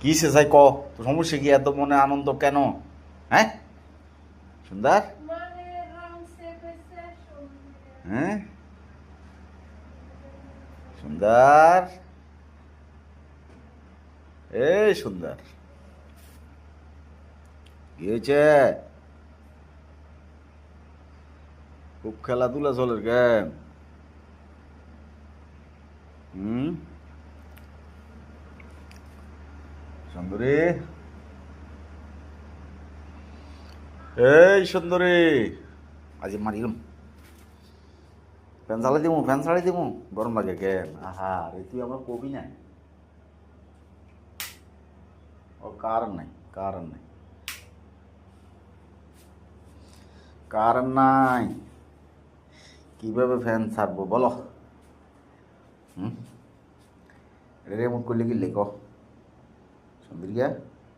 কিসে যাই ক, তো সমস্যা কি? এত মনে আনন্দ কেন? হ্যাঁ সুন্দর। হ্যাঁ সুন্দর, এই সুন্দর, কি হয়েছে? খুব খেলাধুলা চলে কেন? হুম, সুন্দরী, এই সুন্দরী, আজ মারিলাম। ফ্যান চালাই দিব, ফ্যান চালাই দিব, গরম লাগে কেন? আহা রে, তুই আমার কবি না? ও কারণ নাই, কারণ নাই, কারণ নাই। কিভাবে ফ্যান ছাড়বো বলো? হুম, রিমোট করলে কি লেখো সুন্দরিয়া?